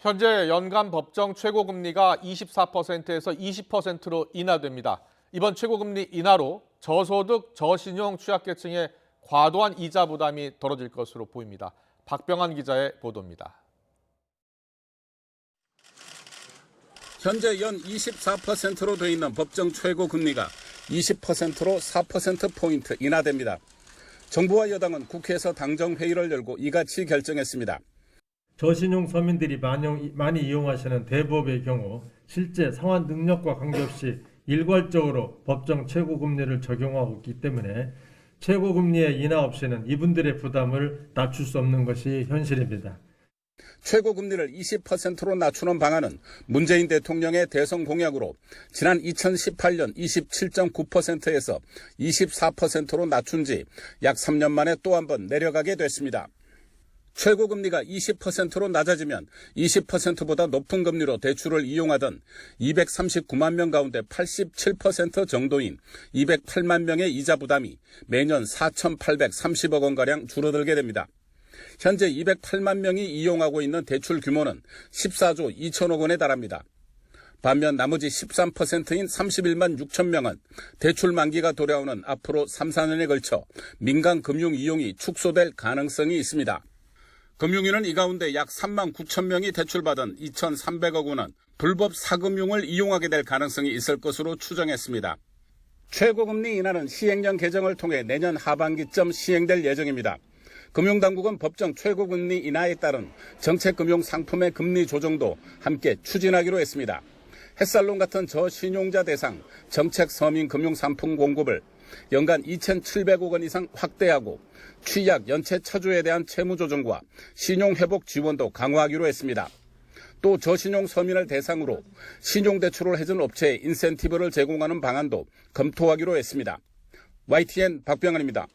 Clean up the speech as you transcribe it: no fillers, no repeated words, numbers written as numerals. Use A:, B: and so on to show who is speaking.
A: 현재 연간 법정 최고금리가 24%에서 20%로 인하됩니다. 이번 최고금리 인하로 저소득, 저신용 취약계층의 과도한 이자 부담이 덜어질 것으로 보입니다. 박병환 기자의 보도입니다.
B: 현재 연 24%로 돼 있는 법정 최고금리가 20%로 4%포인트 인하됩니다. 정부와 여당은 국회에서 당정회의를 열고 이같이 결정했습니다.
C: 저신용 서민들이 많이 이용하시는 대부업의 경우 실제 상환 능력과 관계없이 일괄적으로 법정 최고금리를 적용하고 있기 때문에 최고금리의 인하 없이는 이분들의 부담을 낮출 수 없는 것이 현실입니다.
B: 최고금리를 20%로 낮추는 방안은 문재인 대통령의 대선 공약으로 지난 2018년 27.9%에서 24%로 낮춘 지 약 3년 만에 또 한 번 내려가게 됐습니다. 최고금리가 20%로 낮아지면 20%보다 높은 금리로 대출을 이용하던 239만 명 가운데 87% 정도인 208만 명의 이자 부담이 매년 4,830억 원가량 줄어들게 됩니다. 현재 208만 명이 이용하고 있는 대출 규모는 14조 2천억 원에 달합니다. 반면 나머지 13%인 31만 6천 명은 대출 만기가 돌아오는 앞으로 3, 4년에 걸쳐 민간 금융 이용이 축소될 가능성이 있습니다. 금융위는 이 가운데 약 3만 9천 명이 대출받은 2,300억 원은 불법 사금융을 이용하게 될 가능성이 있을 것으로 추정했습니다. 최고금리 인하는 시행령 개정을 통해 내년 하반기쯤 시행될 예정입니다. 금융당국은 법정 최고금리 인하에 따른 정책금융상품의 금리 조정도 함께 추진하기로 했습니다. 햇살론 같은 저신용자 대상 정책 서민 금융상품 공급을 연간 2,700억 원 이상 확대하고 취약 연체 차주에 대한 채무 조정과 신용회복 지원도 강화하기로 했습니다. 또 저신용 서민을 대상으로 신용대출을 해준 업체에 인센티브를 제공하는 방안도 검토하기로 했습니다. YTN 박병환입니다.